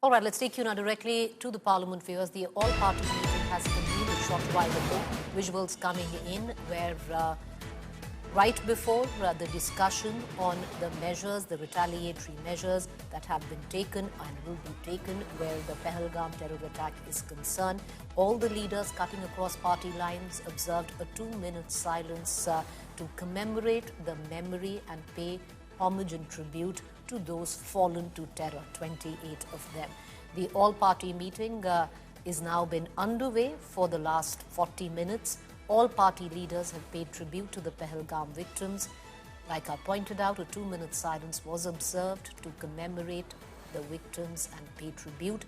All right, let's take you now directly to the Parliament viewers. The all-party meeting has convened a short while ago. Visuals coming in where right before the discussion on the measures, the retaliatory measures that have been taken and will be taken where the Pahalgam terror attack is concerned, all the leaders cutting across party lines observed a 2-minute silence to commemorate the memory and pay homage and tribute to those fallen to terror, 28 of them. The all-party meeting is now been underway for the last 40 minutes. All party leaders have paid tribute to the Pahalgam victims. Like I pointed out, a 2-minute silence was observed to commemorate the victims and pay tribute.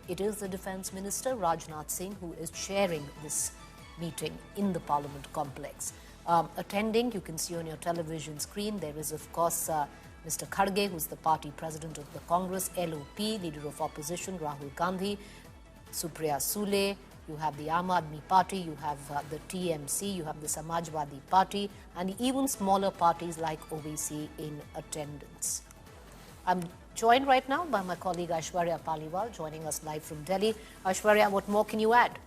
It is the Defence Minister Rajnath Singh who is chairing this meeting in the Parliament complex. Attending, you can see on your television screen, there is of course Mr. Kharge, who is the party president of the Congress, LOP, leader of opposition Rahul Gandhi, Supriya Sule. You have the Aam Aadmi Party, you have the TMC, you have the Samajwadi Party, and even smaller parties like OVC in attendance. I'm joined right now by my colleague Aishwarya Paliwal, joining us live from Delhi. Aishwarya, what more can you add?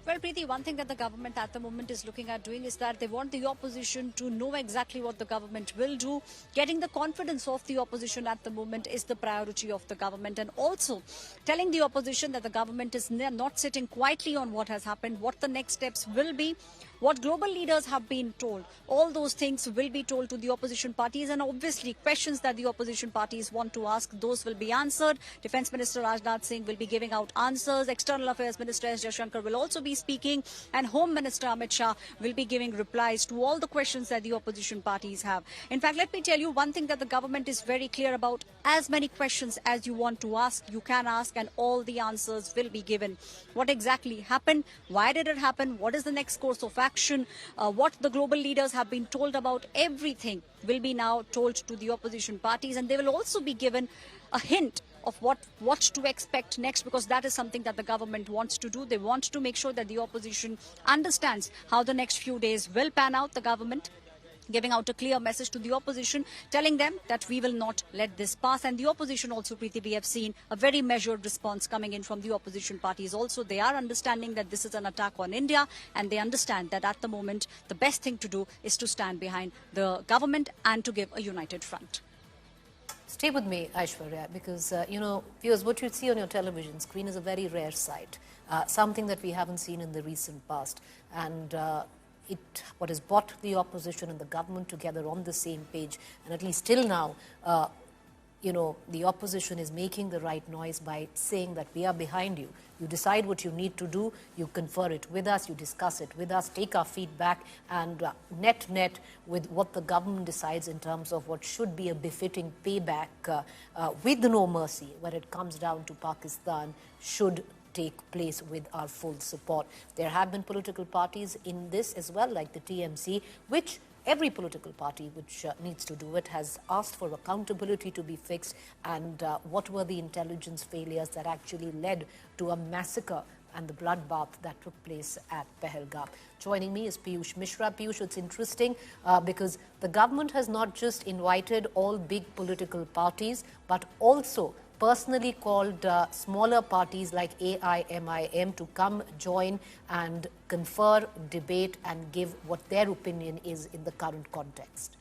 Well, Preeti, one thing that the government at the moment is looking at doing is that they want the opposition to know exactly what the government will do. Getting the confidence of the opposition at the moment is the priority of the government, and also telling the opposition that the government is not sitting quietly on what has happened, what the next steps will be, what global leaders have been told. All those things will be told to the opposition parties, and obviously questions that the opposition parties want to ask, those will be answered. Defence Minister Rajnath Singh will be giving out answers. External Affairs Minister S. Jaishankar will also be speaking, and Home Minister Amit Shah will be giving replies to all the questions that the opposition parties have. In fact, let me tell you one thing that the government is very clear about: as many questions as you want to ask, you can ask, and all the answers will be given. What exactly happened? Why did it happen? What is the next course of action? What the global leaders have been told about everything will be now told to the opposition parties, and they will also be given a hint of what to expect next, because that is something that the government wants to do. They want to make sure that the opposition understands how the next few days will pan out. The government giving out a clear message to the opposition, telling them that we will not let this pass. And the opposition also, Preeti, we have seen a very measured response coming in from the opposition parties also. They are understanding that this is an attack on India, and they understand that at the moment the best thing to do is to stand behind the government and to give a united front. Stay with me, Aishwarya, because, viewers, what you see on your television screen is a very rare sight, something that we haven't seen in the recent past. And what has brought the opposition and the government together on the same page, and at least till now, the opposition is making the right noise by saying that we are behind you. You decide what you need to do, you confer it with us, you discuss it with us, take our feedback, and net with what the government decides in terms of what should be a befitting payback with no mercy when it comes down to Pakistan should take place with our full support. There have been political parties in this as well, like the TMC, which every political party which needs to do it has asked for accountability to be fixed, and what were the intelligence failures that actually led to a massacre and the bloodbath that took place at Pahalgam. Joining me is Piyush Mishra. Piyush, it's interesting because the government has not just invited all big political parties, but also personally called smaller parties like AIMIM to come join and confer, debate, and give what their opinion is in the current context.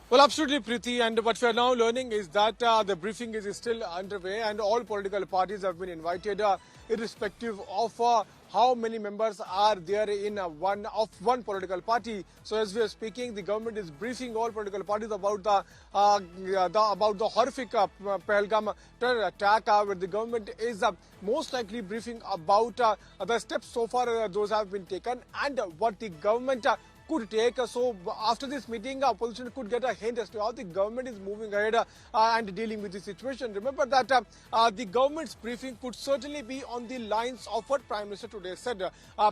Well, absolutely, Preeti. And what we are now learning is that the briefing is still underway, and all political parties have been invited, irrespective of how many members are there in one political party. So, as we are speaking, the government is briefing all political parties about the horrific Pahalgam terror attack. Where the government is most likely briefing about the steps so far those have been taken and what the government could take. So after this meeting, opposition could get a hint as to how the government is moving ahead and dealing with the situation. Remember that the government's briefing could certainly be on the lines of what Prime Minister today said.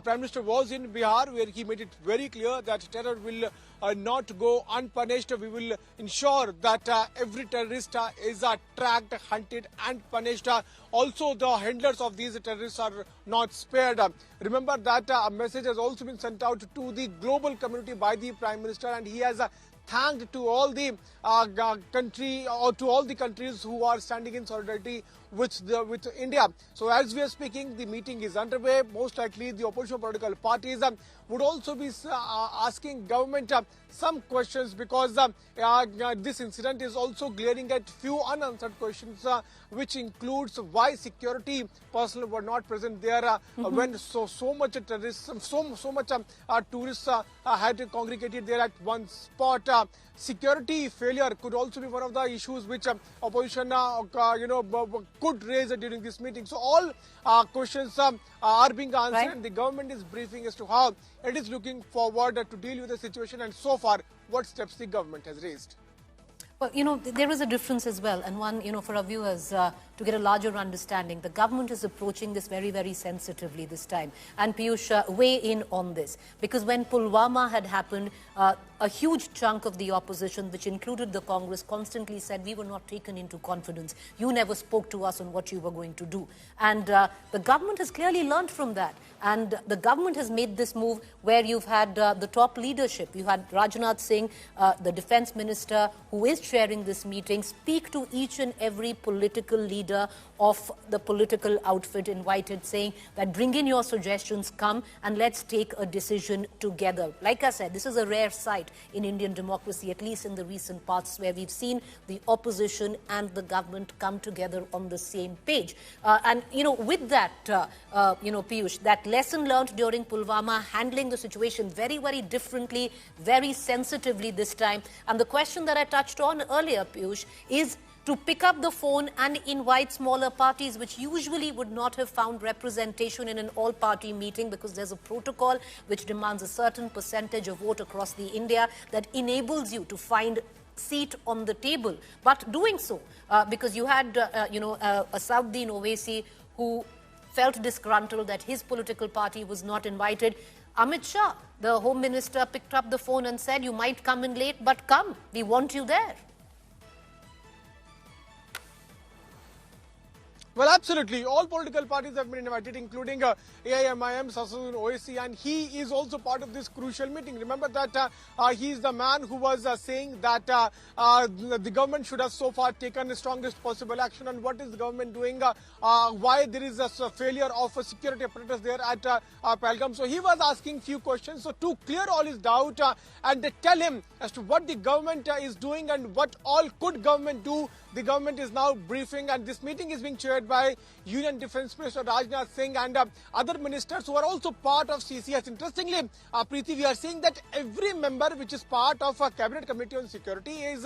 Prime Minister was in Bihar, where he made it very clear that terror will not go unpunished. We will ensure that every terrorist is tracked, hunted and punished. Also, the handlers of these terrorists are not spared. Remember that a message has also been sent out to the global community by the Prime Minister, and he has thanked to all the countries who are standing in solidarity with India. So as we are speaking, the meeting is underway. Most likely the opposition political parties would also be asking government some questions, because this incident is also glaring at few unanswered questions, which includes why security personnel were not present there when so much terrorism, so much tourists had congregated there at one spot. Security failure could also be one of the issues which opposition could raise during this meeting. So all questions are being answered, Right. and the government is briefing as to how it is looking forward to deal with the situation, and so far what steps the government has raised. Well, there is a difference as well, and one, for our viewers to get a larger understanding. The government is approaching this very, very sensitively this time. And Piyush, weigh in on this, because when Pulwama had happened, a huge chunk of the opposition, which included the Congress, constantly said we were not taken into confidence. You never spoke to us on what you were going to do. And the government has clearly learned from that. And the government has made this move where you've had the top leadership. You had Rajnath Singh, the defense minister, who is chairing this meeting, speak to each and every political leader of the political outfit invited, saying that bring in your suggestions, come and let's take a decision together. Like I said, this is a rare sight in Indian democracy, at least in the recent past, where we've seen the opposition and the government come together on the same page. And, with that, Piyush, that lesson learned during Pulwama, handling the situation very, very differently, very sensitively this time. And the question that I touched on earlier, Piyush, is to pick up the phone and invite smaller parties, which usually would not have found representation in an all-party meeting, because there's a protocol which demands a certain percentage of vote across the India that enables you to find seat on the table. But doing so, because you had, a Sauddin Owaisi who felt disgruntled that his political party was not invited. Amit Shah, the Home Minister, picked up the phone and said, you might come in late, but come, we want you there. Well, absolutely. All political parties have been invited, including AIMIM, Sauddin Owaisi, and he is also part of this crucial meeting. Remember that he is the man who was saying that the government should have so far taken the strongest possible action. And what is the government doing? Why there is a failure of security apparatus there at Pahalgam? So he was asking few questions. So to clear all his doubt and tell him as to what the government is doing and what all could government do, the government is now briefing, and this meeting is being chaired by Union Defence Minister Rajnath Singh and other ministers who are also part of CCS. Interestingly, Preeti, we are seeing that every member which is part of a cabinet committee on security is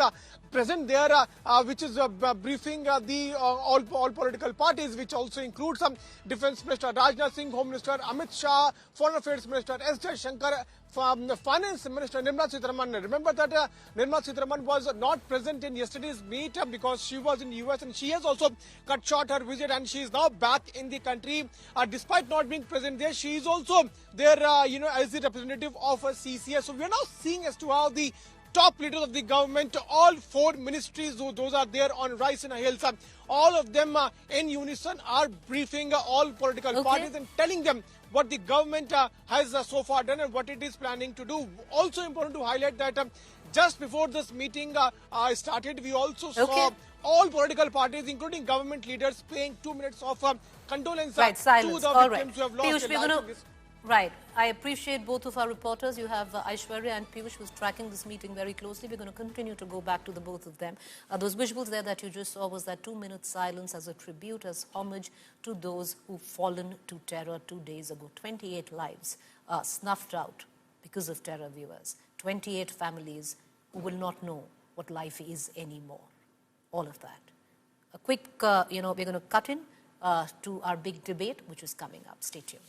present there, which is briefing the all political parties, which also includes Defence Minister Rajnath Singh, Home Minister Amit Shah, Foreign Affairs Minister S. Shankar, Finance Minister Nirmala Sitharaman. Remember that Nirmala Sitharaman was not present in yesterday's meet because she was in US, and she has also cut short her visit, and she is now back in the country. Despite not being present there, she is also there, as the representative of CCS. So we are now seeing as to how the top leaders of the government, all four ministries, those are there on Rice in a Hills, all of them in unison are briefing all political parties and telling them what the government has so far done and what it is planning to do. Also important to highlight that just before this meeting started, we also saw all political parties, including government leaders, paying 2 minutes of condolence to the victims who have lost their lives. Right. I appreciate both of our reporters. You have Aishwarya and Piyush, who's tracking this meeting very closely. We're going to continue to go back to the both of them. Those visuals there that you just saw was that 2 minute silence as a tribute, as homage to those who've fallen to terror 2 days ago. 28 lives snuffed out because of terror, viewers. 28 families who will not know what life is anymore. All of that. A quick, we're going to cut in to our big debate, which is coming up. Stay tuned.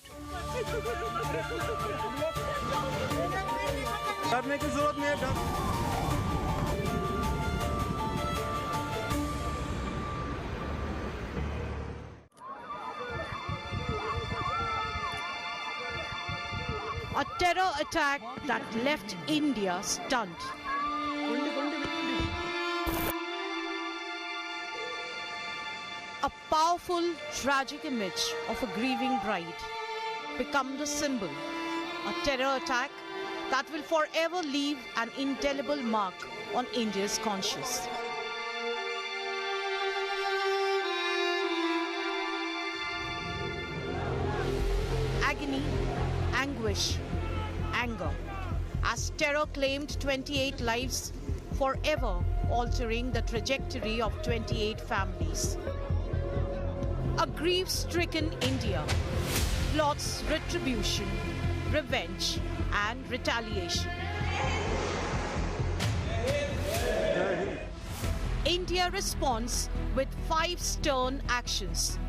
A terror attack that left India stunned. A powerful, tragic image of a grieving bride become the symbol. A terror attack that will forever leave an indelible mark on India's conscience. Agony, anguish, anger, as terror claimed 28 lives, forever altering the trajectory of 28 families. A grief-stricken India plots retribution, revenge, and retaliation. India responds with 5 stern actions: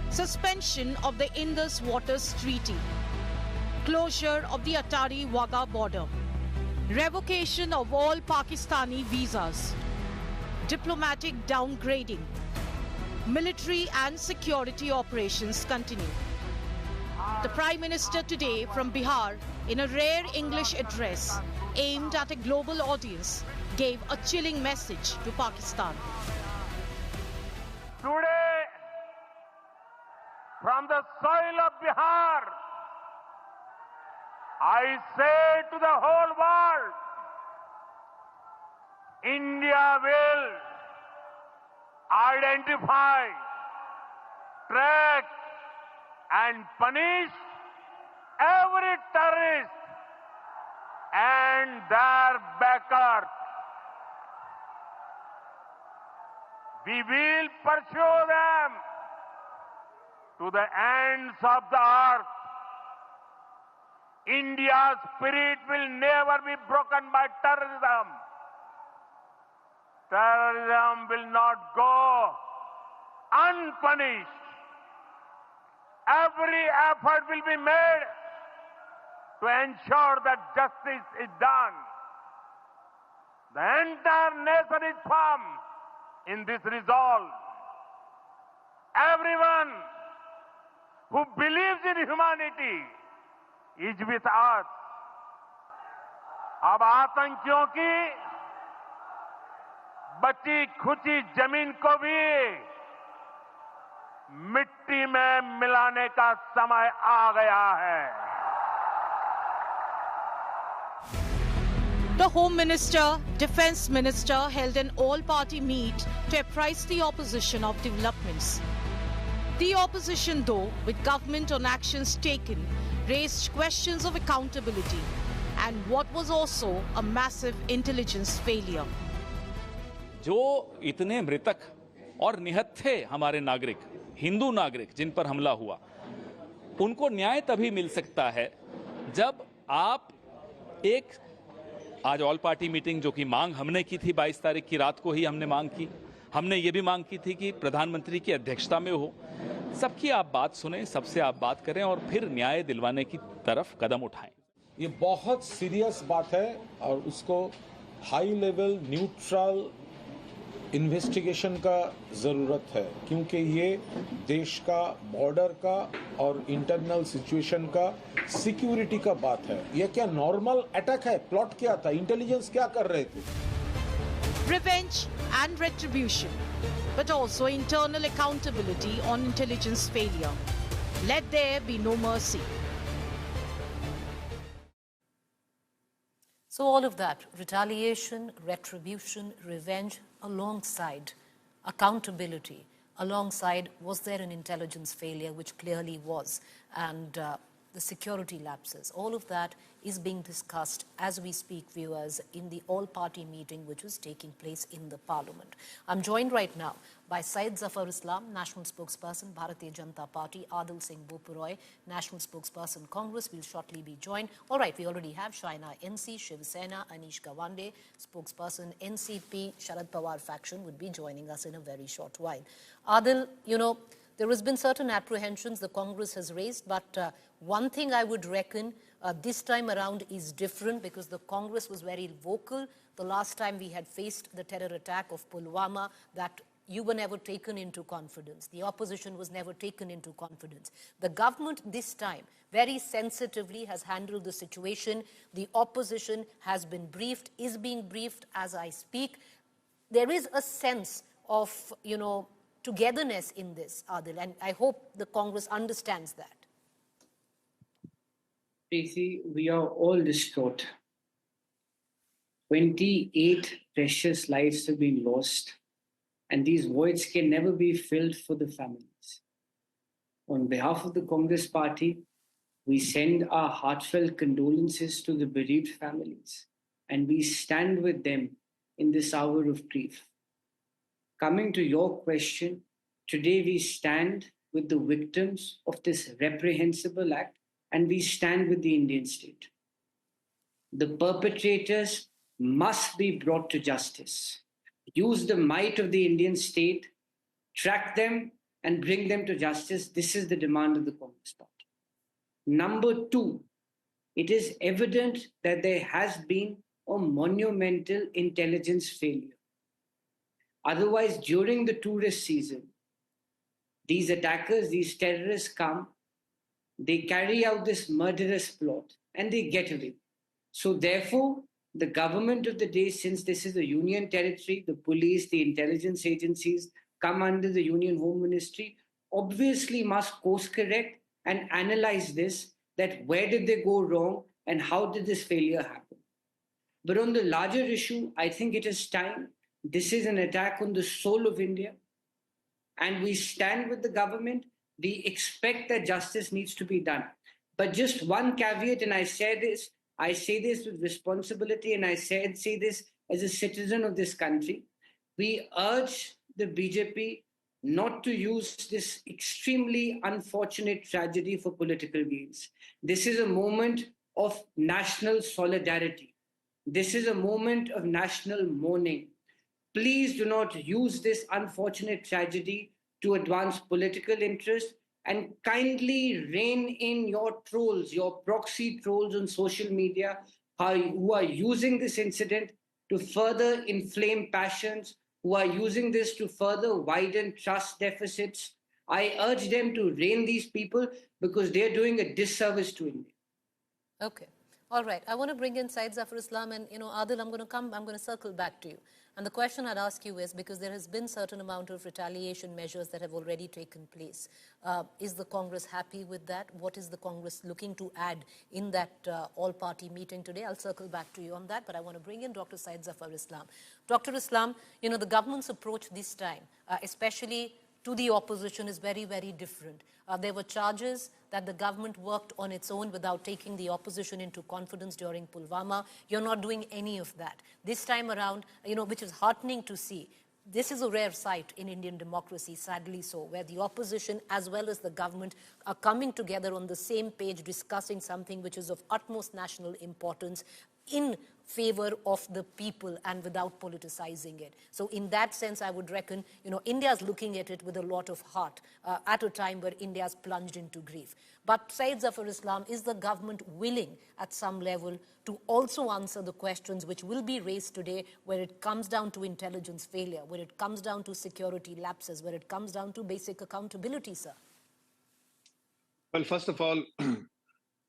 suspension of the Indus Waters Treaty, closure of the Attari-Wagah border, revocation of all Pakistani visas, diplomatic downgrading, military and security operations continue. The Prime Minister today from Bihar, in a rare English address aimed at a global audience, gave a chilling message to Pakistan. Today, from the soil of Bihar, I say to the whole world, India will identify, track, and punish every terrorist and their backers. We will pursue them to the ends of the earth. India's spirit will never be broken by terrorism. Terrorism will not go unpunished. Every effort will be made to ensure that justice is done. The entire nation is firm in this resolve. Everyone who believes in humanity is with us. अब आतंकियों की बची खुची जमीन को भी मिट्टी में मिलाने का समय आ गया है. The Home Minister, Defence Minister held an all-party meet to apprise the opposition of developments. The opposition, though, with government on actions taken, raised questions of accountability and what was also a massive intelligence failure. जो इतने मृतक और निहत थे हमारे नागरिक, हिंदू नागरिक जिन पर हमला हुआ, उनको न्याय तभी मिल सकता है जब आप एक आज ऑल पार्टी मीटिंग जो कि मांग हमने की थी 22 तारीख की रात को ही हमने मांग की, हमने ये भी मांग की थी कि प्रधानमंत्री की अध्यक्षता में हो, सबकी आप बात सुने, सबसे आप बात करें और फिर न्याय दिलवाने की तरफ कदम उठाएं. ये बहुत सीरियस बात है और उसको हाई लेवल न्यूट्रल इन्वेस्टिगेशन का ज़रूरत है, क्योंकि ये देश का बॉर्डर का और इंटरनल सिचुएशन का सिक्योरिटी का बात है. ये क्या नॉर्मल अटैक है? प्लॉट क्या था? इंटेलिजेंस क्या कर रहे थे? Revenge and retribution, but also internal accountability on intelligence failure. Let there be no mercy. So all of that, retaliation, retribution, revenge, alongside accountability, alongside was there an intelligence failure, which clearly was, and the security lapses. All of that is being discussed as we speak, viewers, in the all-party meeting which was taking place in the Parliament. I'm joined right now by Syed Zafar Islam, National Spokesperson, Bharatiya Janata Party, Adil Singh Bopuroy, National Spokesperson, Congress, will shortly be joined. All right, we already have Shaina NC, Shiv Sena, Anish Gawande, Spokesperson, NCP, Sharad Pawar faction would be joining us in a very short while. Adil, you know, there has been certain apprehensions the Congress has raised, but one thing I would reckon this time around is different, because the Congress was very vocal the last time we had faced the terror attack of Pulwama, that you were never taken into confidence. The opposition was never taken into confidence. The government this time very sensitively has handled the situation. The opposition has been briefed, is being briefed as I speak. There is a sense of, you know, togetherness in this, Adil, and I hope the Congress understands that. Preeti, we are all distraught. 28 precious lives have been lost, and these voids can never be filled for the families. On behalf of the Congress Party, we send our heartfelt condolences to the bereaved families, and we stand with them in this hour of grief. Coming to your question, today we stand with the victims of this reprehensible act, and we stand with the Indian state. The perpetrators must be brought to justice. Use the might of the Indian state, track them, and bring them to justice. This is the demand of the Congress Party. Number two, it is evident that there has been a monumental intelligence failure. Otherwise, during the tourist season, these attackers, these terrorists come, they carry out this murderous plot, and they get away. So therefore, the government of the day, since this is a union territory, the police, the intelligence agencies come under the Union Home Ministry, obviously must course correct and analyze this, that where did they go wrong and how did this failure happen. But on the larger issue, I think it is time. This is an attack on the soul of India, and we stand with the government. We expect that justice needs to be done. But just one caveat, and I say this with responsibility, and I say this as a citizen of this country. We urge the BJP not to use this extremely unfortunate tragedy for political gains. This is a moment of national solidarity. This is a moment of national mourning. Please do not use this unfortunate tragedy to advance political interest, and kindly rein in your trolls, your proxy trolls on social media who are using this incident to further inflame passions, who are using this to further widen trust deficits. I urge them to rein these people because they're doing a disservice to India. Okay. All right. I want to bring in Syed Zafar Islam, and Adil, I'm going to circle back to you. And the question I'd ask you is, because there has been certain amount of retaliation measures that have already taken place, is the Congress happy with that? What is the Congress looking to add in that all-party meeting today? I'll circle back to you on that, but I want to bring in Dr. Syed Zafar Islam. Dr. Islam, the government's approach this time, especially to the opposition, is very, very different. There were charges that the government worked on its own without taking the opposition into confidence during Pulwama. You're not doing any of that. This time around, which is heartening to see. This is a rare sight in Indian democracy, sadly so, where the opposition as well as the government are coming together on the same page, discussing something which is of utmost national importance in favor of the people and without politicizing it. So in that sense, I would reckon, India's looking at it with a lot of heart at a time where India's plunged into grief. But Syed Zafar Islam, is the government willing at some level to also answer the questions which will be raised today, where it comes down to intelligence failure, where it comes down to security lapses, where it comes down to basic accountability, sir? Well, first of all,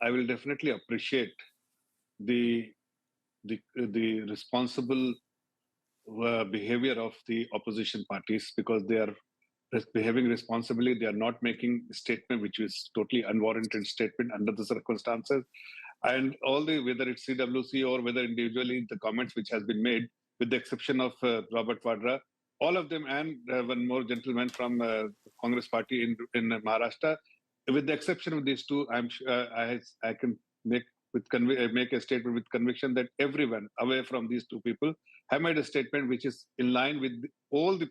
I will definitely appreciate the responsible behavior of the opposition parties, because they are behaving responsibly. They are not making a statement which is totally unwarranted statement under the circumstances. And whether it's CWC or whether individually the comments which has been made, with the exception of Robert Vadra, all of them, and one more gentleman from Congress party in Maharashtra, with the exception of these two, I'm sure I can make a statement with conviction that everyone away from these two people have made a statement which is in line with all the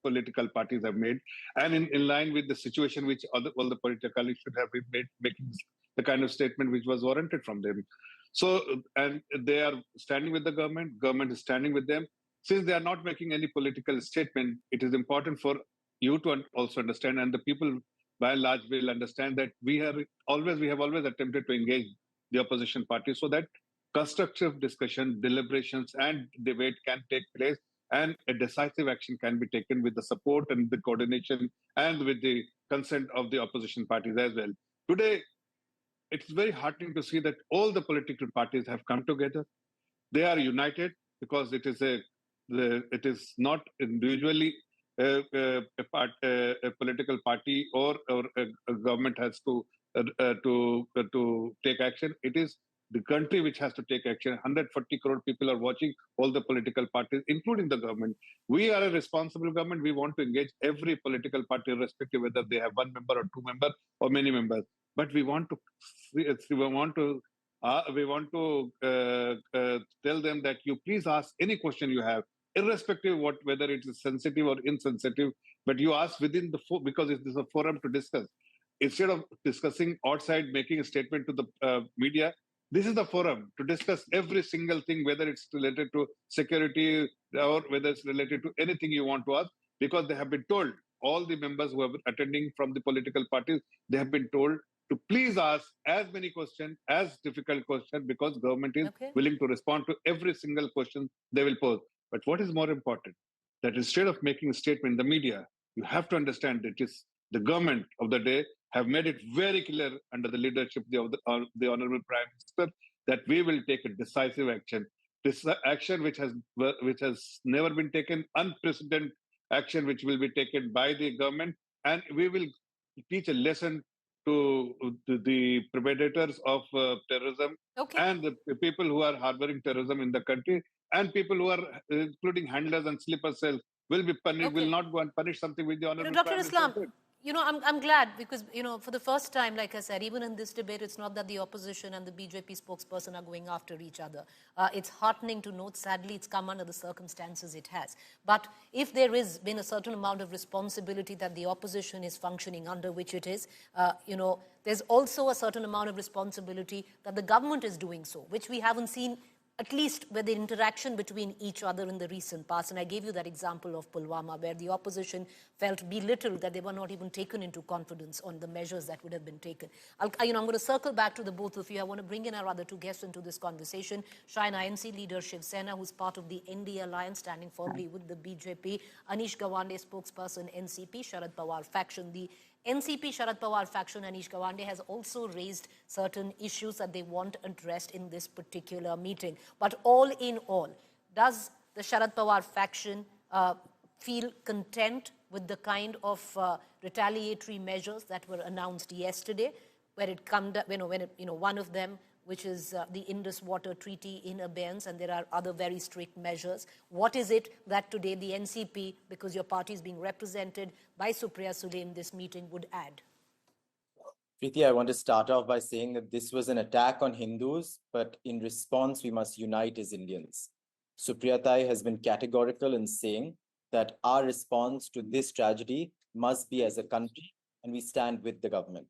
political parties have made, and in line with the situation which all the political colleagues should have been making the kind of statement which was warranted from them. So, and they are standing with the government is standing with them. Since they are not making any political statement, it is important for you to also understand, and the people by and large will understand, that we have always attempted to engage the opposition party so that constructive discussion, deliberations, and debate can take place, and a decisive action can be taken with the support and the coordination and with the consent of the opposition parties as well. Today, it's very heartening to see that all the political parties have come together. They are united because it is not individually a political party or a government has to to take action. It is the country which has to take action. 140 crore people are watching, all the political parties, including the government. We are a responsible government. We want to engage every political party, irrespective whether they have one member or two members or many members. But we want to tell them that you please ask any question you have, irrespective of whether it is sensitive or insensitive. But you ask within because it is a forum to discuss. Instead of discussing outside, making a statement to the media, this is the forum to discuss every single thing, whether it's related to security or whether it's related to anything you want to ask, because they have been told, all the members who are attending from the political parties, they have been told to please ask as many questions, as difficult questions, because government is willing to respond to every single question they will pose. But what is more important, that instead of making a statement in the media, you have to understand that it is the government of the day have made it very clear under the leadership of the Honorable Prime Minister that we will take a decisive action. This action which has never been taken, unprecedented action which will be taken by the government, and we will teach a lesson to the perpetrators of terrorism and the people who are harboring terrorism in the country, and people who are including handlers and sleeper cells will be punished, will not go and punish something with the Honorable Dr. Prime Islam, Minister. I'm glad because, for the first time, like I said, even in this debate, it's not that the opposition and the BJP spokesperson are going after each other. It's heartening to note, sadly, it's come under the circumstances it has. But if there has been a certain amount of responsibility that the opposition is functioning under, which it is, there's also a certain amount of responsibility that the government is doing so, which we haven't seen at least with the interaction between each other in the recent past. And I gave you that example of Pulwama, where the opposition felt belittled that they were not even taken into confidence on the measures that would have been taken. I'm going to circle back to the both of you. I want to bring in our other two guests into this conversation. Shine INC leader Shiv Sena, who's part of the NDA alliance, standing firmly with the BJP. Anish Gawande, spokesperson, NCP, Sharad Pawar faction. The NCP Sharad Pawar faction, Anish Gawande, has also raised certain issues that they want addressed in this particular meeting. But all in all, does the Sharad Pawar faction feel content with the kind of retaliatory measures that were announced yesterday, where it come, one of them, which is the Indus Water Treaty in abeyance, and there are other very strict measures. What is it that today the NCP, because your party is being represented by Supriya Sule in this meeting, would add? Preeti, I want to start off by saying that this was an attack on Hindus, but in response, we must unite as Indians. Supriya has been categorical in saying that our response to this tragedy must be as a country, and we stand with the government.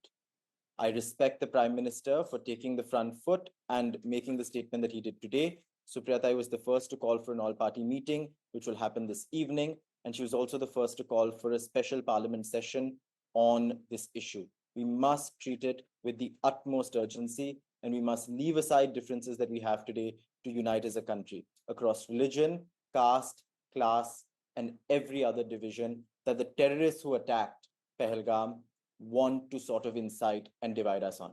I respect the Prime Minister for taking the front foot and making the statement that he did today. Supriya was the first to call for an all-party meeting, which will happen this evening, and she was also the first to call for a special parliament session on this issue. We must treat it with the utmost urgency, and we must leave aside differences that we have today to unite as a country across religion, caste, class, and every other division that the terrorists who attacked Pahalgam want to sort of incite and divide us on.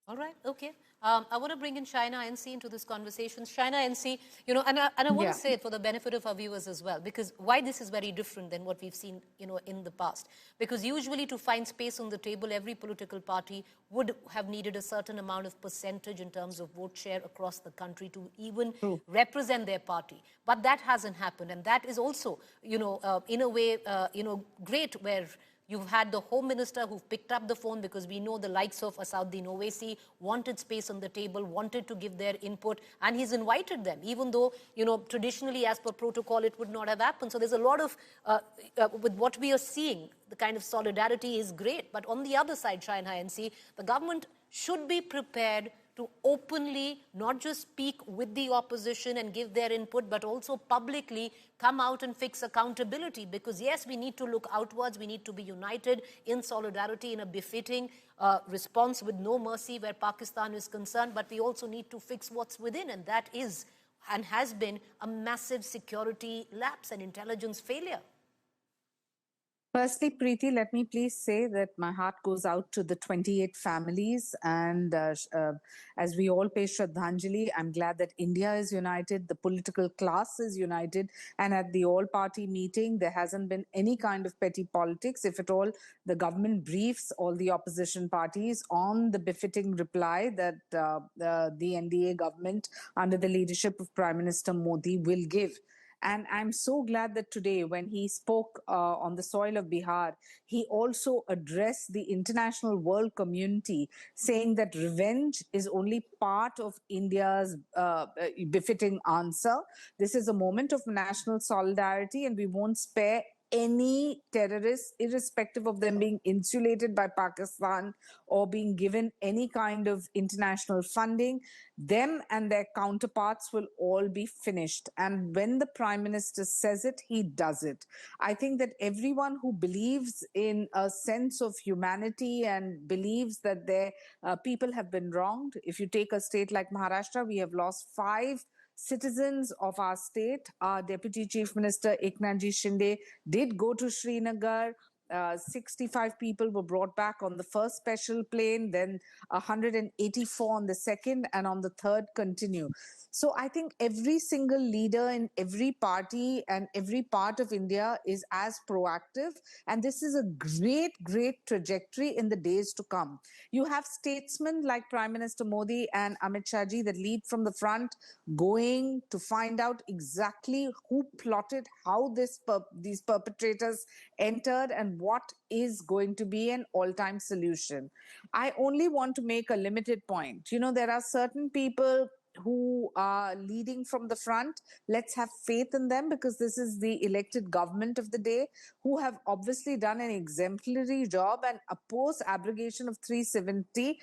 All right, okay. I want to bring in Shaina NC into this conversation. Shaina NC, and I want to say it for the benefit of our viewers as well, because why this is very different than what we've seen, in the past. Because usually to find space on the table, every political party would have needed a certain amount of percentage in terms of vote share across the country to even represent their party. But that hasn't happened. And that is also, in a way, great, where you've had the Home Minister who picked up the phone, because we know the likes of Asauddin Owaisi wanted space on the table, wanted to give their input, and he's invited them, even though, traditionally as per protocol, it would not have happened. So there's a lot of, with what we are seeing, the kind of solidarity is great. But on the other side, China NC, the government should be prepared to openly not just speak with the opposition and give their input, but also publicly come out and fix accountability. Because yes, we need to look outwards, we need to be united in solidarity in a befitting response with no mercy where Pakistan is concerned, but we also need to fix what's within, and that is and has been a massive security lapse and intelligence failure. Firstly, Preeti, let me please say that my heart goes out to the 28 families. And as we all pay Shraddhanjali, I'm glad that India is united, the political class is united. And at the all-party meeting, there hasn't been any kind of petty politics. If at all, the government briefs all the opposition parties on the befitting reply that the NDA government under the leadership of Prime Minister Modi will give. And I'm so glad that today, when he spoke on the soil of Bihar, he also addressed the international world community, saying that revenge is only part of India's befitting answer. This is a moment of national solidarity, and we won't spare any terrorists, irrespective of them being insulated by Pakistan or being given any kind of international funding. Them and their counterparts will all be finished. And when the Prime Minister says it, he does it. I think that everyone who believes in a sense of humanity and believes that their people have been wronged, if you take a state like Maharashtra, we have lost 5 citizens of our state. Our Deputy Chief Minister Eknath Shinde did go to Srinagar. 65 people were brought back on the first special plane, then 184 on the second, and on the third continue. So I think every single leader in every party and every part of India is as proactive. And this is a great, great trajectory in the days to come. You have statesmen like Prime Minister Modi and Amit Shah ji that lead from the front, going to find out exactly who plotted, how these perpetrators entered, and what is going to be an all-time solution. I only want to make a limited point. You know, there are certain people who are leading from the front. Let's have faith in them, because this is the elected government of the day, who have obviously done an exemplary job and oppose abrogation of 370.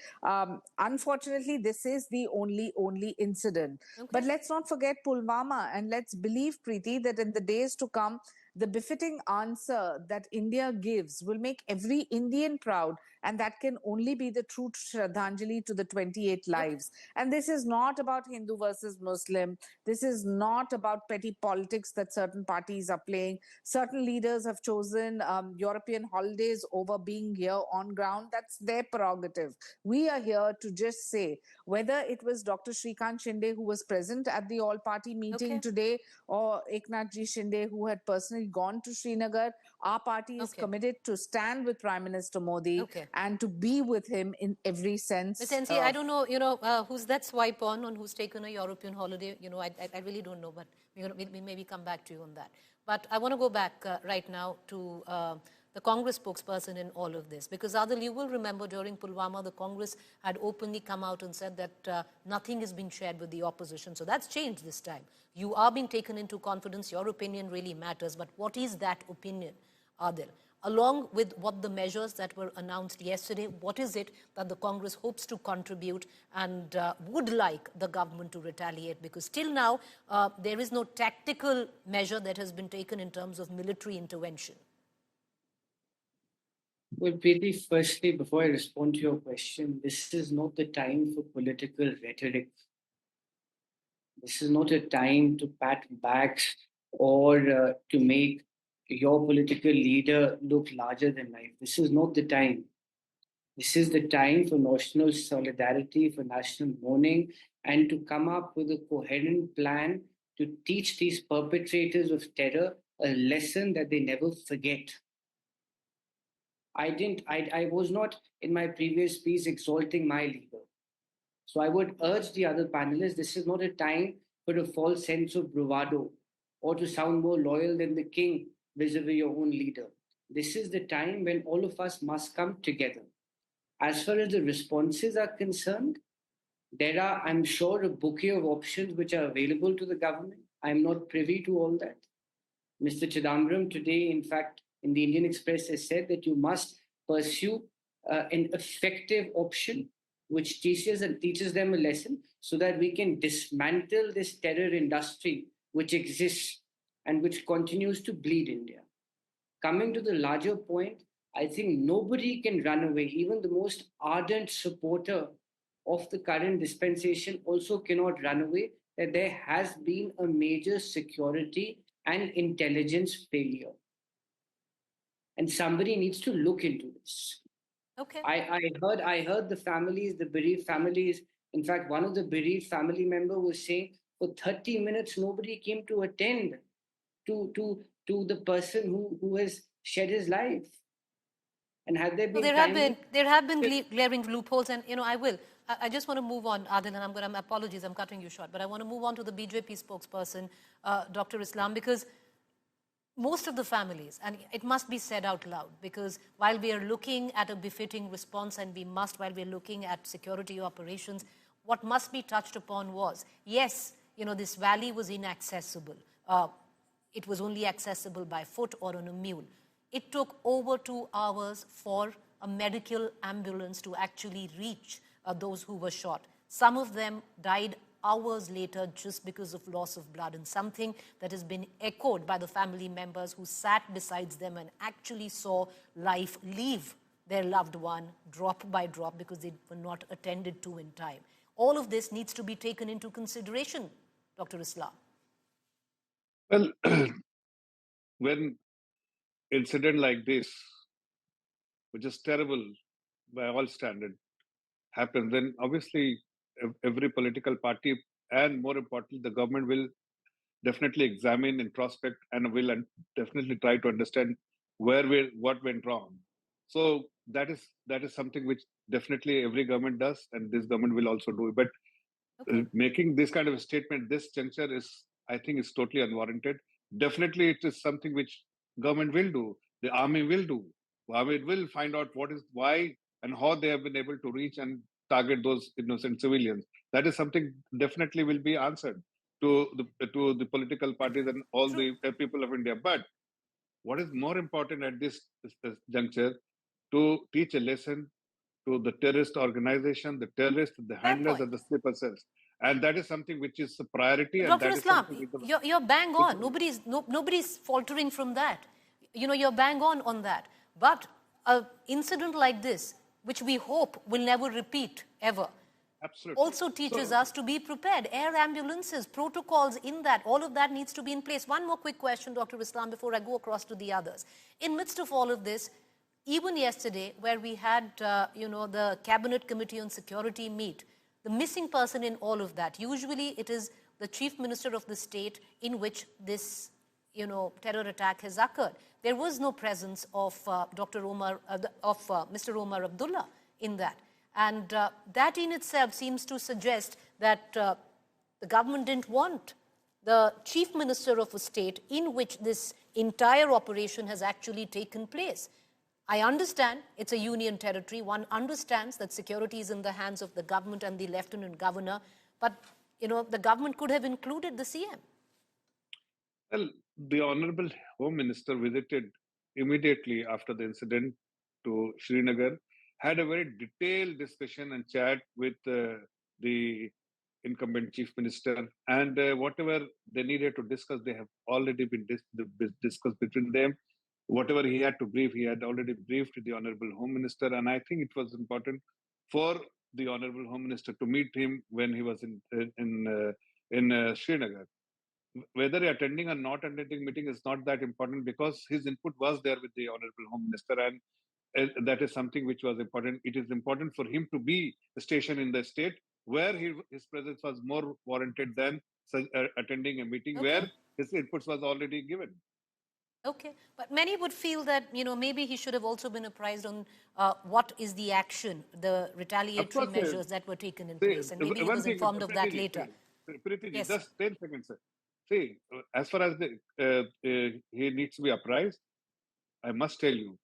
Unfortunately, this is the only incident. Okay. But let's not forget Pulwama, and let's believe, Preeti, that in the days to come, the befitting answer that India gives will make every Indian proud, and that can only be the true Shraddhanjali to the 28 lives. And this is not about Hindu versus Muslim. This is not about petty politics that certain parties are playing. Certain leaders have chosen European holidays over being here on ground. That's their prerogative. We are here to just say, whether it was Dr. Shrikant Shinde, who was present at the all-party meeting today, or Eknath Shinde, who had personally gone to Srinagar, our party is committed to stand with Prime Minister Modi and to be with him in every sense. Ms. NC, I don't know, who's that swipe on who's taken a European holiday. I really don't know, but we'll maybe come back to you on that. But I want to go back right now to the Congress spokesperson in all of this, because Adil, you will remember during Pulwama, the Congress had openly come out and said that nothing has been shared with the opposition. So that's changed this time. You are being taken into confidence. Your opinion really matters. But what is that opinion, Adil? Along with what the measures that were announced yesterday, what is it that the Congress hopes to contribute and would like the government to retaliate? Because till now, there is no tactical measure that has been taken in terms of military intervention. Well, Preeti, firstly, before I respond to your question, this is not the time for political rhetoric. This is not a time to pat backs or to make your political leader look larger than life. This is not the time. This is the time for national solidarity, for national mourning, and to come up with a coherent plan to teach these perpetrators of terror a lesson that they never forget. I was not in my previous piece exalting my leader. So I would urge the other panelists, this is not a time for a false sense of bravado or to sound more loyal than the king vis-a-vis your own leader. This is the time when all of us must come together. As far as the responses are concerned, there are, I'm sure, a bouquet of options which are available to the government. I'm not privy to all that. Mr. Chidambaram today, in fact, in the Indian Express has said that you must pursue an effective option which teaches them a lesson so that we can dismantle this terror industry which exists and which continues to bleed India. Coming to the larger point, I think nobody can run away. Even the most ardent supporter of the current dispensation also cannot run away that there has been a major security and intelligence failure. and somebody needs to look into this. Okay. I heard the families, the bereaved families. In fact, one of the bereaved family member was saying for 30 minutes nobody came to attend to the person who has shed his life. And had there been there have been glaring loopholes, and I just want to move on, Adil, and apologies, I'm cutting you short, but I want to move on to the BJP spokesperson, Dr. Islam, because most of the families, and it must be said out loud, because while we are looking at a befitting response, and while we are looking at security operations, what must be touched upon was, yes, this valley was inaccessible. It was only accessible by foot or on a mule. It took over 2 hours for a medical ambulance to actually reach those who were shot. Some of them died hours later just because of loss of blood, and something that has been echoed by the family members who sat beside them and actually saw life leave their loved one drop by drop because they were not attended to in time. All of this needs to be taken into consideration, Dr. Islam. Well, when incident like this, which is terrible by all standards, happens, then obviously every political party and more importantly, the government will definitely examine, introspect, and will definitely try to understand what went wrong. So that is something which definitely every government does, and this government will also do. But making this kind of a statement, this juncture I think, is totally unwarranted. Definitely, it is something which government will do. The army will do. Army will find out why and how they have been able to reach and target those innocent civilians. That is something definitely will be answered to the political parties and all the people of India. But what is more important at this juncture, to teach a lesson to the terrorist organization, the terrorists, the handlers, and the sleeper cells. And that is something which is a priority. Dr. And Islam, you're bang on. Nobody's faltering from that. You're bang on that. But an incident like this, which we hope will never repeat ever, also teaches us to be prepared. Air ambulances, protocols in that, all of that needs to be in place. One more quick question, Dr. Islam, before I go across to the others. In midst of all of this, even yesterday, where we had, the Cabinet Committee on Security meet, the missing person in all of that, usually it is the Chief Minister of the state in which this, terror attack has occurred. There was no presence of Mr. Omar Abdullah in that. And that in itself seems to suggest that the government didn't want the Chief Minister of a state in which this entire operation has actually taken place. I understand it's a union territory. One understands that security is in the hands of the government and the Lieutenant Governor. But, the government could have included the CM. Well, the Honorable Home Minister visited immediately after the incident to Srinagar, had a very detailed discussion and chat with the incumbent Chief Minister, and whatever they needed to discuss, they have already been discussed between them. Whatever he had to brief, he had already briefed the Honorable Home Minister, and I think it was important for the Honorable Home Minister to meet him when he was in Srinagar. Whether attending or not attending meeting is not that important, because his input was there with the Honorable Home Minister, and that is something which was important. It is important for him to be stationed in the state where his presence was more warranted than attending a meeting where his inputs was already given. Okay, but many would feel that, maybe he should have also been apprised on what is the action, the retaliatory measures that were taken in place, and maybe he was informed of that later. Preeti, yes. Just 10 seconds, sir. See, as far as he needs to be apprised, I must tell you,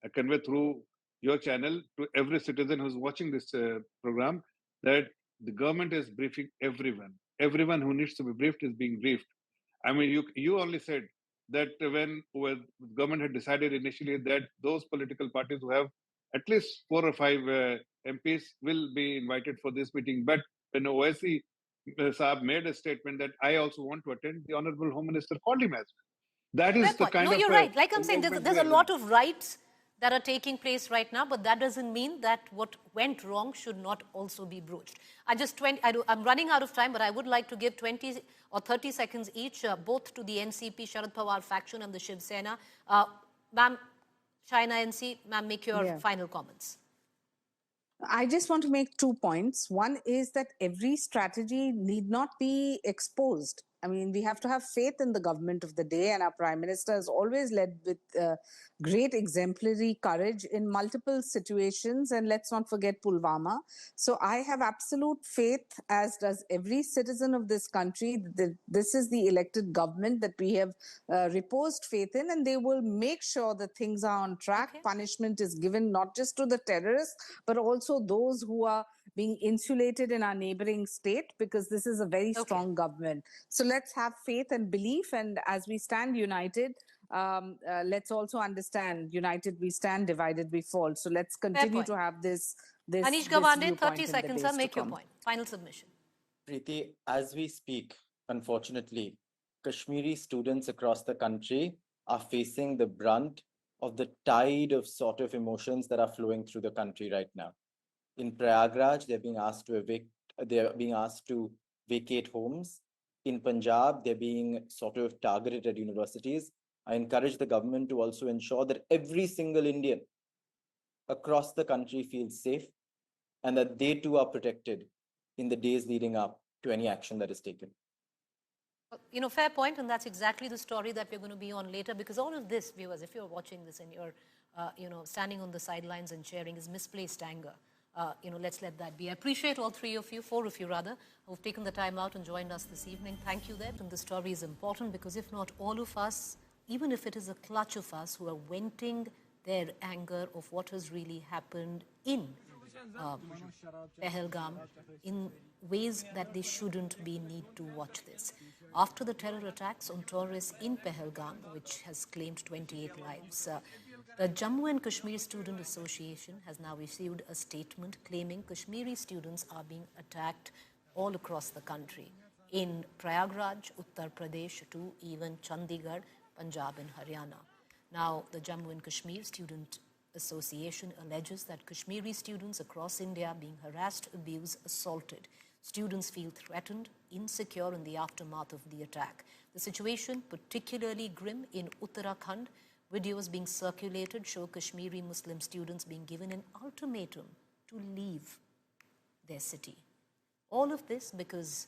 I convey through your channel to every citizen who's watching this program that the government is briefing everyone. Everyone who needs to be briefed is being briefed. I mean, you only said that when the government had decided initially that those political parties who have at least 4 or 5 MPs will be invited for this meeting. But when OIC Saab made a statement that I also want to attend, the Honorable Home Minister called him as well. That is the kind of... No, you're right. Like I'm saying, there's a lot of rights that are taking place right now, but that doesn't mean that what went wrong should not also be broached. I'm running out of time, but I would like to give 20 or 30 seconds each, both to the NCP, Sharad Pawar faction and the Shiv Sena. Ma'am, China NC, ma'am, make your final comments. I just want to make 2 points. One is that every strategy need not be exposed. I mean, we have to have faith in the government of the day, and our Prime Minister has always led with great exemplary courage in multiple situations. And let's not forget Pulwama. So I have absolute faith, as does every citizen of this country, that this is the elected government that we have reposed faith in, and they will make sure that things are on track. Okay. Punishment is given not just to the terrorists, but also those who are being insulated in our neighboring state, because this is a very strong government. So let's have faith and belief, and as we stand united, let's also understand, united we stand, divided we fall. So let's continue to have this Anish Gawande, 30 seconds, sir, make your point. Final submission. Preeti, as we speak, unfortunately, Kashmiri students across the country are facing the brunt of the tide of sort of emotions that are flowing through the country right now. In Prayagraj, they're being asked to vacate homes. In Punjab, they're being sort of targeted at universities. I encourage the government to also ensure that every single Indian across the country feels safe and that they too are protected in the days leading up to any action that is taken. You know, fair point, and that's exactly the story that we're going to be on later, because all of this, viewers, if you're watching this and you're, standing on the sidelines and cheering, is misplaced anger. Let's let that be. I appreciate all four of you rather, who've taken the time out and joined us this evening. Thank you there. And the story is important because if not all of us, even if it is a clutch of us who are venting their anger of what has really happened in Pahalgam in ways that they shouldn't be, need to watch this. After the terror attacks on tourists in Pahalgam, which has claimed 28 lives, the Jammu and Kashmir Student Association has now issued a statement claiming Kashmiri students are being attacked all across the country, in Prayagraj, Uttar Pradesh, to even Chandigarh, Punjab and Haryana. Now, the Jammu and Kashmir Student Association alleges that Kashmiri students across India are being harassed, abused, assaulted. Students feel threatened, insecure in the aftermath of the attack. The situation, particularly grim in Uttarakhand. Videos being circulated show Kashmiri Muslim students being given an ultimatum to leave their city. All of this because,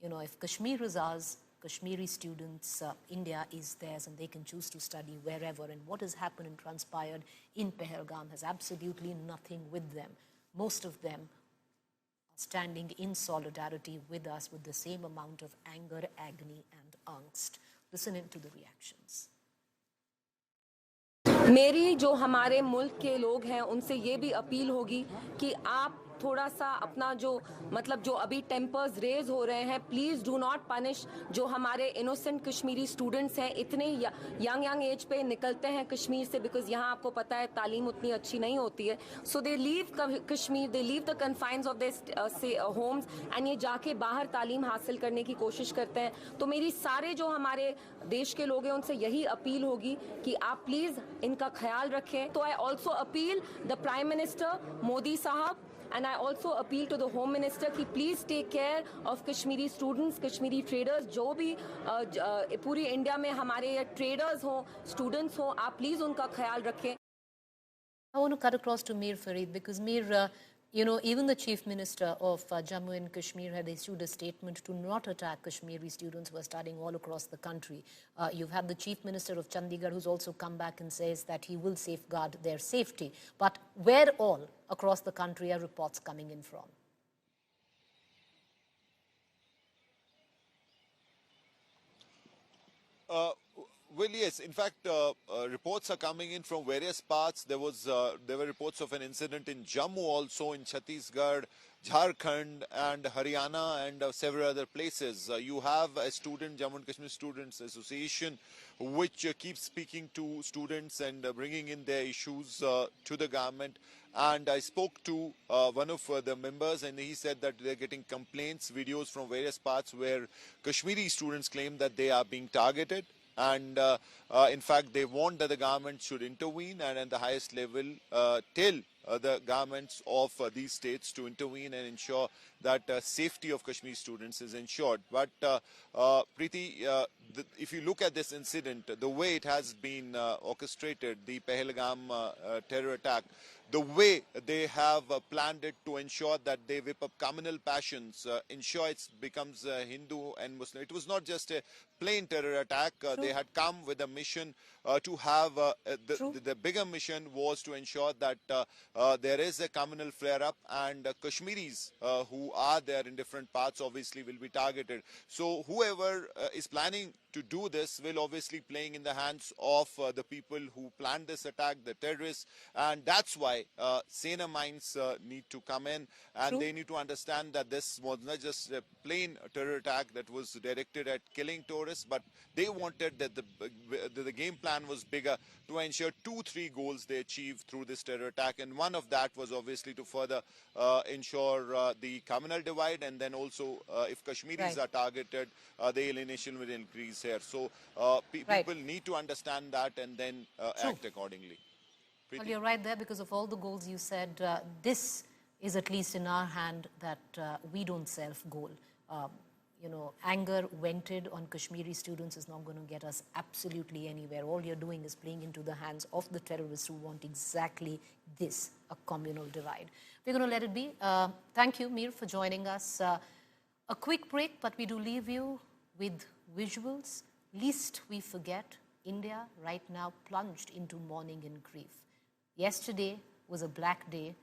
if Kashmir is ours, Kashmiri students, India is theirs, and they can choose to study wherever. And what has happened and transpired in Pahalgam has absolutely nothing with them. Most of them are standing in solidarity with us with the same amount of anger, agony and angst. Listen into the reactions. मेरी जो हमारे मुल्क के लोग हैं उनसे ये भी अपील होगी कि आप थोड़ा सा अपना जो अभी टेम्पर्स रेज हो रहे हैं, प्लीज़ डू नॉट पनिश जो हमारे इनोसेंट कश्मीरी स्टूडेंट्स हैं, इतने यंग एज पे निकलते हैं कश्मीर से, बिकॉज यहाँ आपको पता है तालीम उतनी अच्छी नहीं होती है. So they leave Kashmir, they leave the confines of their homes and ये जाके बाहर तालीम हासिल करने की कोशिश करते हैं. तो मेरी सारे जो हमारे देश के लोग हैं उनसे यही अपील होगी कि आप प्लीज़ इनका ख्याल रखें. तो I also appeal the prime minister Modi साहब, and I also appeal to the Home Minister कि please take care of Kashmiri students, Kashmiri traders, जो भी पूरी इंडिया में हमारे traders हों, students हों, आप please उनका ख्याल रखें. I want to cut across to Mir Farid because Mir, even the Chief Minister of Jammu and Kashmir had issued a statement to not attack Kashmiri students who are studying all across the country. You've had the Chief Minister of Chandigarh who's also come back and says that he will safeguard their safety. But where all across the country are reports coming in from? Well, yes. In fact, reports are coming in from various parts. There were reports of an incident in Jammu, also in Chhattisgarh, Jharkhand, and Haryana, and several other places. You have a Jammu and Kashmir Students Association, which keeps speaking to students and bringing in their issues to the government. And I spoke to one of the members, and he said that they're getting complaints, videos from various parts where Kashmiri students claim that they are being targeted. And in fact, they want that the government should intervene and at the highest level tell the governments of these states to intervene and ensure that safety of Kashmir students is ensured. But Preeti, if you look at this incident, the way it has been orchestrated, the Pahalgam terror attack, the way they have planned it to ensure that they whip up communal passions, ensure it becomes Hindu and Muslim. It was not just a plain terror attack. They had come with a mission to have, the bigger mission was to ensure that there is a communal flare-up, and Kashmiris who are there in different parts obviously will be targeted. So whoever is planning to do this will obviously playing in the hands of the people who planned this attack, the terrorists, and that's why saner minds need to come in, and they need to understand that this was not just a plain terror attack that was directed at killing tourists, but they wanted that the game plan was bigger to ensure 2-3 goals they achieved through this terror attack, and one of that was obviously to further ensure the communal divide, and then also if Kashmiris are targeted, the alienation will increase here. So people need to understand that and then act accordingly. Well, you're right there, because of all the goals you said, this is at least in our hand that we don't self-goal. You know, anger vented on Kashmiri students is not going to get us absolutely anywhere. All you're doing is playing into the hands of the terrorists who want exactly this, a communal divide. We're going to let it be. Thank you, Mir, for joining us. A quick break, but we do leave you with visuals. Lest we forget, India right now plunged into mourning and grief. Yesterday was a black day,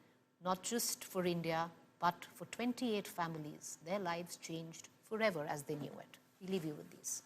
not just for India, but for 28 families. Their lives changed forever as they knew it. We leave you with these.